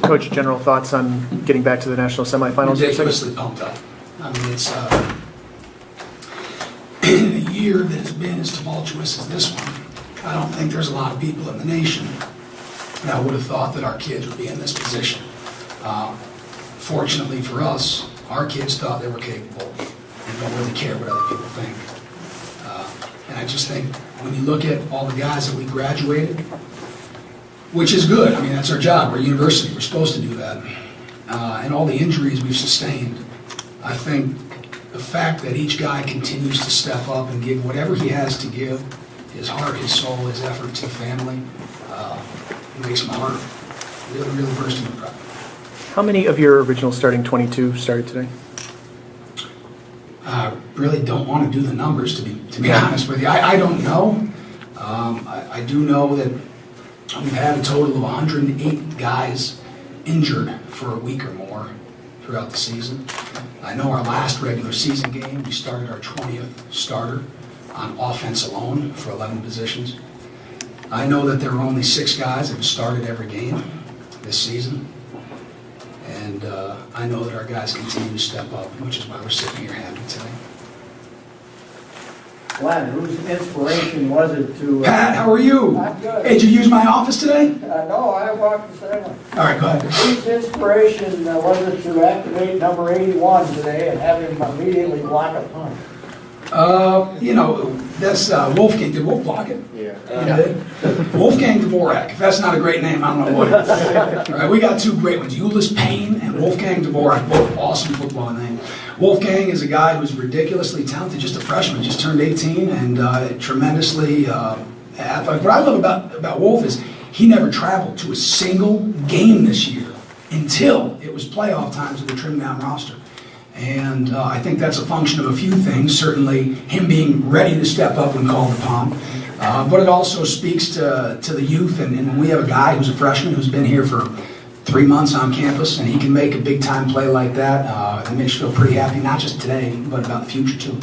Coach, general thoughts on getting back to the national semifinals? Ridiculously pumped up. I mean, it's in a year that has been as tumultuous as this one, I don't think there's a lot of people in the nation that would have thought that our kids would be in this position. Fortunately for us, our kids thought they were capable and don't really care what other people think. And I just think when you look at all the guys that we graduated, which is good, I mean, that's our job, we're a university, we're supposed to do that, and all the injuries we've sustained, I think the fact that each guy continues to step up and give whatever he has to give, his heart, his soul, his effort to the family, it makes my heart really, really bursting with pride. How many of your original starting 22 started today? I really don't want to do the numbers, to be honest with you. I don't know. I do know that we've had a total of 108 guys injured for a week or more throughout the season. I know our last regular season game, we started our 20th starter on offense alone for 11 positions. I know that there were only 6 guys that have started every game this season. And I know that our guys continue to step up, which is why we're sitting here happy today. Glenn, whose inspiration was it to... Pat, how are you? I'm good. Hey, did you use my office today? No, I walked the same way. All right, go ahead. Whose inspiration was it to activate number 81 today and have him immediately block a punt? You know, that's Wolfgang. Did Wolf block it? Yeah. He did? Wolfgang Dvorak. If that's not a great name, I don't know what it is. All right, we got 2 great ones, Ulis Payne and Wolfgang Dvorak, both awesome football names. Wolfgang is a guy who's ridiculously talented, just a freshman, just turned 18, and tremendously athletic. What I love about Wolf is he never traveled to a single game this year until it was playoff time to the trimmed down roster. And I think that's a function of a few things, certainly him being ready to step up when called upon. But it also speaks to the youth, and when we have a guy who's a freshman who's been here for 3 months on campus, and he can make a big-time play like that, it makes you feel pretty happy, not just today, but about the future, too.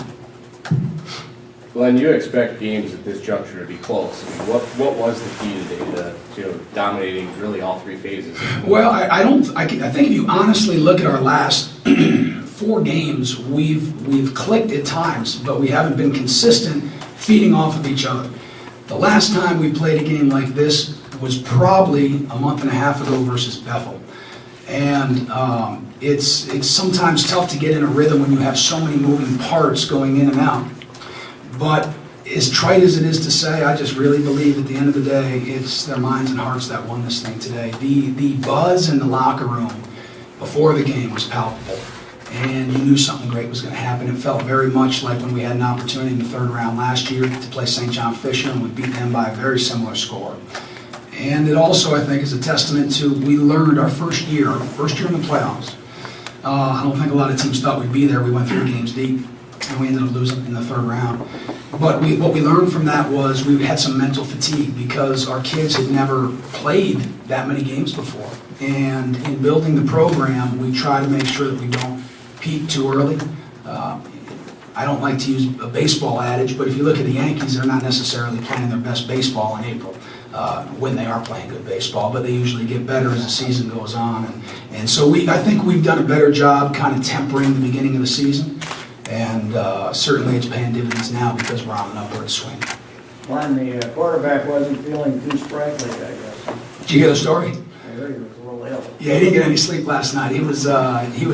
Glenn, you expect games at this juncture to be close. I mean, what was the key today to dominating really all 3 phases? Well, I think if you honestly look at our last 4 games, we've clicked at times, but we haven't been consistent feeding off of each other. The last time we played a game like this was probably a month and a half ago versus Bethel. And it's sometimes tough to get in a rhythm when you have so many moving parts going in and out. But as trite as it is to say, I just really believe at the end of the day, it's their minds and hearts that won this thing today. The buzz in the locker room before the game was palpable. And you knew something great was going to happen. It felt very much like when we had an opportunity in the 3rd round last year to play St. John Fisher, and we beat them by a very similar score. And it also, I think, is a testament to we learned our first year in the playoffs. I don't think a lot of teams thought we'd be there. We went 3 games deep, and we ended up losing in the 3rd round. But what we learned from that was we had some mental fatigue because our kids had never played that many games before. And in building the program, we try to make sure that we don't peak too early. I don't like to use a baseball adage, but if you look at the Yankees, they're not necessarily playing their best baseball in April when they are playing good baseball, but they usually get better as the season goes on. And so I think we've done a better job kind of tempering the beginning of the season, and certainly it's paying dividends now because we're on an upward swing. Glenn, the quarterback wasn't feeling too sprightly, I guess. Did you hear the story? I heard he was a little ill. Yeah, he didn't get any sleep last night. He was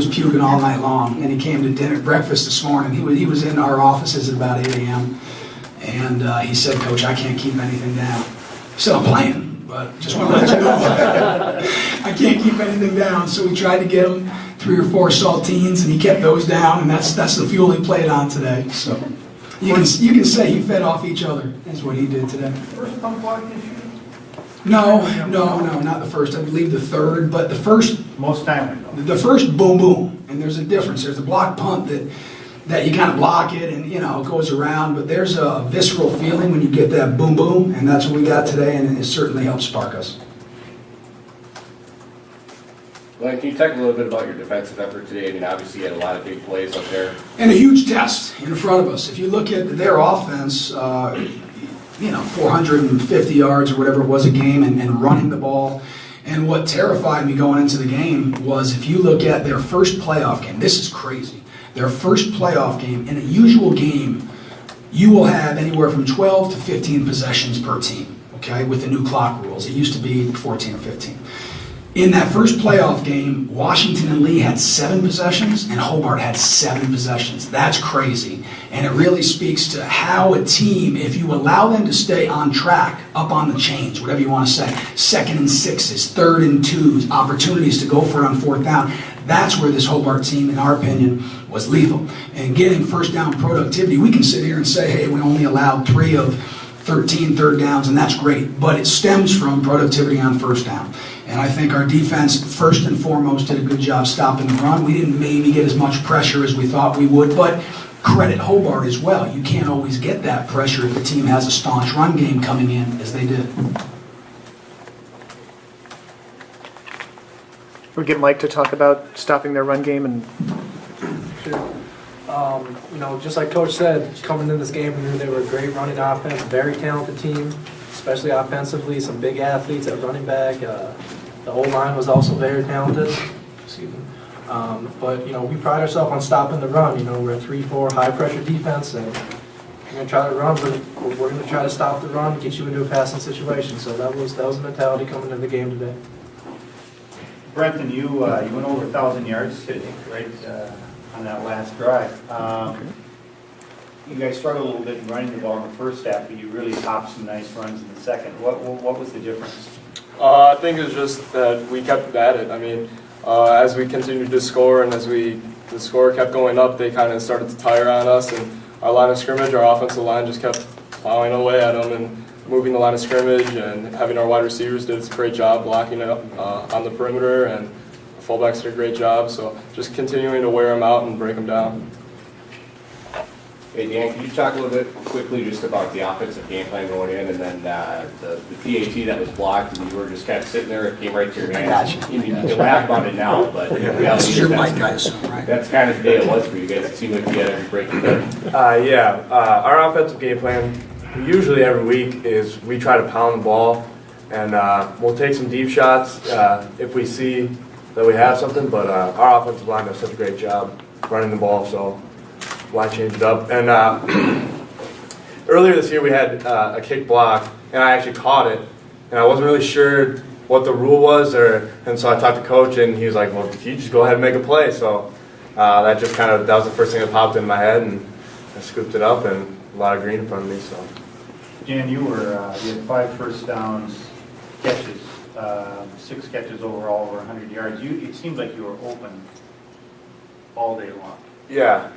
puking all night long, and he came to breakfast this morning. He was in our offices at about 8 a.m., and he said, "Coach, I can't keep anything down." He said, "I'm playing, but just want to let you know I can't keep anything down." So we tried to get him 3 or 4 saltines, and he kept those down, and that's the fuel he played on today. So you can say he fed off each other. That's what he did today. First pump block this year? No, not the first. I believe the 3rd, but the first. Most time. The first boom boom, and there's a difference. There's a block punt that you kind of block it and it goes around, but there's a visceral feeling when you get that boom boom, and that's what we got today, and it certainly helped spark us. Glenn, can you talk a little bit about your defensive effort today? I mean, obviously you had a lot of big plays up there. And a huge test in front of us. If you look at their offense, 450 yards or whatever it was a game, and running the ball. And And what terrified me going into the game was if you look at their first playoff game, this is crazy. Their first playoff game, in a usual game, you will have anywhere from 12 to 15 possessions per team, okay, with the new clock rules. It used to be 14 or 15. In that first playoff game, Washington and Lee had 7 possessions, and Hobart had 7 possessions. That's crazy. And it really speaks to how a team, if you allow them to stay on track, up on the chains, whatever you want to say, 2nd and 6s, 3rd and 2s, opportunities to go for it on 4th down, that's where this Hobart team, in our opinion, was lethal. And getting first down productivity, we can sit here and say, hey, we only allowed 3 of 13 third downs, and that's great. But it stems from productivity on first down. And I think our defense, first and foremost, did a good job stopping the run. We didn't maybe get as much pressure as we thought we would, but credit Hobart as well. You can't always get that pressure if the team has a staunch run game coming in, as they did. We get Mike to talk about stopping their run game and Sure. Just like Coach said, coming in this game, we knew they were a great running offense, very talented team, especially offensively, some big athletes at running back. The O-line was also very talented. Excuse me. But we pride ourselves on stopping the run. We're a 3-4 high-pressure defense, and we're going to try to run, but we're going to try to stop the run, get you into a passing situation. So that was the mentality coming into the game today. Brenton, you went over 1,000 yards today, right, on that last drive. You guys struggled a little bit in running the ball in the first half, but you really popped some nice runs in the second. What was the difference? I think it was just that we kept at it. I mean, as we continued to score and as the score kept going up, they kind of started to tire on us, and our line of scrimmage, our offensive line just kept plowing away at them and moving the line of scrimmage, and having our wide receivers did a great job blocking up on the perimeter, and the fullbacks did a great job. So just continuing to wear them out and break them down. Hey, Dan, can you talk a little bit quickly just about the offensive game plan going in, and then the PAT that was blocked, and you were just kind of sitting there, it came right to your hands? You laugh about it now, but in reality, that's kind of the day it was for you guys. It seemed like you had every break you could. Our offensive game plan, usually every week, is we try to pound the ball, and we'll take some deep shots if we see that we have something, but our offensive line does such a great job running the ball, so why change it up? And earlier this year we had a kick block, and I actually caught it, and I wasn't really sure what the rule was, and so I talked to Coach, and he was like, well, you just go ahead and make a play. So that was the first thing that popped into my head, and I scooped it up, and a lot of green in front of me. So, Jan, you had 5 first downs, catches, 6 catches overall, over 100 yards. It seemed like you were open all day long. yeah.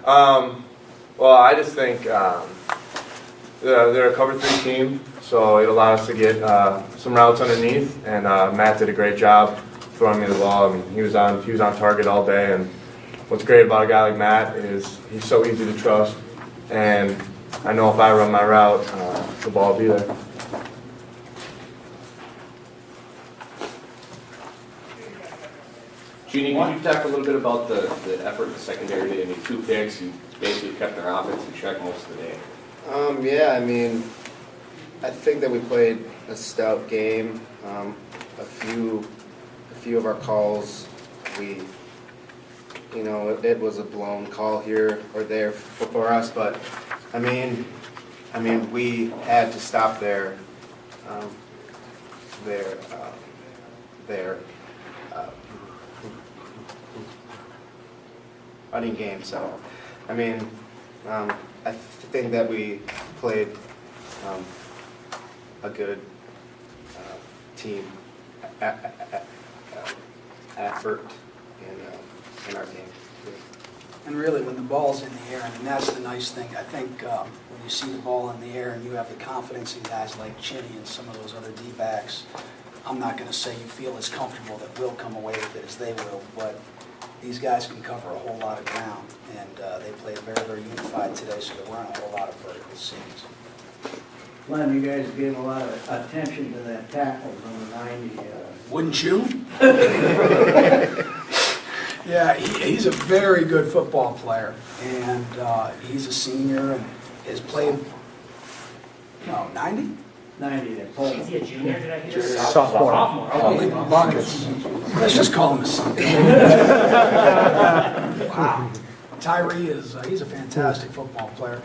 Well, I just think they're a cover 3 team, so it allowed us to get some routes underneath, and Matt did a great job throwing me the ball. I mean, he was on target all day, and what's great about a guy like Matt is he's so easy to trust, and I know if I run my route, the ball will be there. Jeannie, can you talk a little bit about the effort in the secondary? I mean, 2 picks, you basically kept our offense in check most of the day. Yeah, I mean, I think that we played a stout game. A few of our calls, it was a blown call here or there for us, but I mean, we had to stop their running game. So, I mean, I think that we played a good team effort in our game. And really, when the ball's in the air, I mean, that's the nice thing. I think when you see the ball in the air and you have the confidence in guys like Chinny and some of those other D-backs, I'm not going to say you feel as comfortable that we'll come away with it as they will, but these guys can cover a whole lot of ground, and they played very, very unified today, so there weren't a whole lot of vertical seams. Glenn, you guys gave a lot of attention to that tackle on the 90. Wouldn't you? Yeah, he's a very good football player, and he's a senior and has played, 90? 90 there. Pull. Is he a junior, did I hear? Sophomore. Sophomore, okay. Buckets. Let's just call him a son. Wow. Tyree he's a fantastic football player.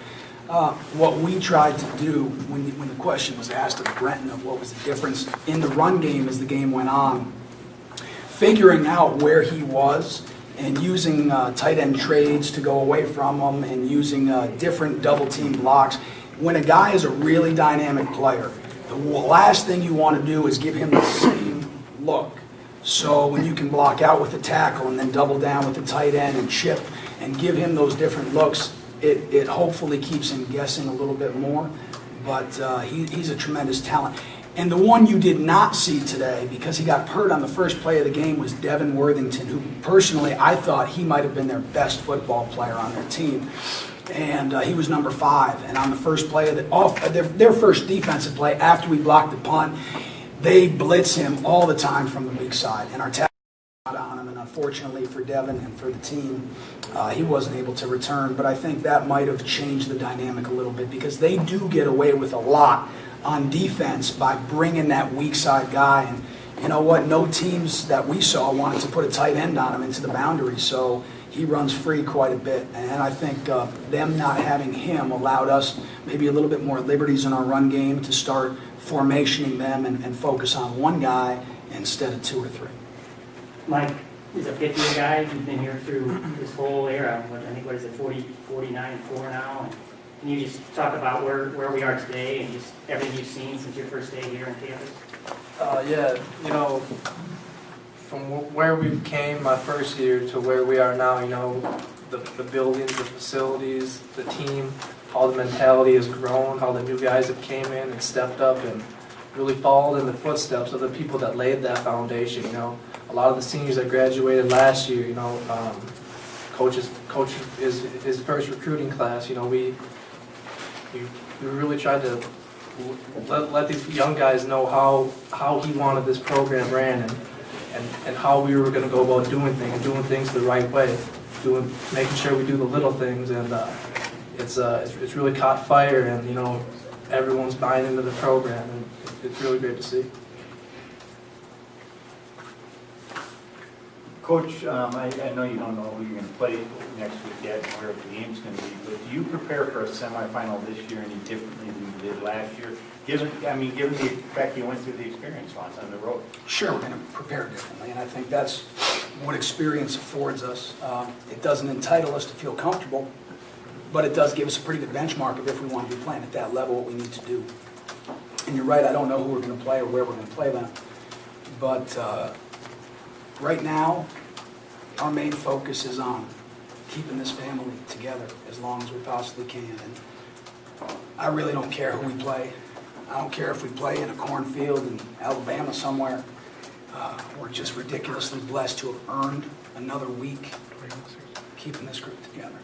What we tried to do when the question was asked of Brenton of what was the difference in the run game as the game went on, figuring out where he was and using tight end trades to go away from him and using different double team blocks. When a guy is a really dynamic player, the last thing you want to do is give him the same look. So when you can block out with the tackle and then double down with the tight end and chip and give him those different looks, it hopefully keeps him guessing a little bit more. But he's a tremendous talent. And the one you did not see today, because he got hurt on the first play of the game, was Devin Worthington, who personally I thought he might have been their best football player on their team. And he was number 5. And on the first play of their first defensive play, after we blocked the punt, they blitz him all the time from the weak side. And our tackle got on him. And unfortunately for Devin and for the team, he wasn't able to return. But I think that might have changed the dynamic a little bit, because they do get away with a lot on defense by bringing that weak side guy. And you know what? No teams that we saw wanted to put a tight end on him into the boundary. So he runs free quite a bit. And I think them not having him allowed us maybe a little bit more liberties in our run game to start formationing them and focus on one guy instead of 2 or 3. Mike is a 50-year guy. You've been here through this whole era. I think, what is it, 49-4 now? And can you just talk about where we are today and just everything you've seen since your first day here on campus? Yeah, you know, from where we came my first year to where we are now, you know, the buildings, the facilities, the team, how the mentality has grown, how the new guys have came in and stepped up and really followed in the footsteps of the people that laid that foundation. You know, a lot of the seniors that graduated last year, you know, coach is his first recruiting class. You know, we really tried to let these young guys know how he wanted this program ran and how we were going to go about doing things the right way, making sure we do the little things, and it's really caught fire, and you know, everyone's buying into the program, and it's really great to see. Coach, I know you don't know who you're going to play next week yet and where the game's going to be, but do you prepare for a semifinal this year any differently than you did last year? Given the fact you went through the experience once on the road. Sure, we're going to prepare differently, and I think that's what experience affords us. It doesn't entitle us to feel comfortable, but it does give us a pretty good benchmark of if we want to be playing at that level, what we need to do. And you're right, I don't know who we're going to play or where we're going to play them, but right now, our main focus is on keeping this family together as long as we possibly can. And I really don't care who we play. I don't care if we play in a cornfield in Alabama somewhere. We're just ridiculously blessed to have earned another week keeping this group together.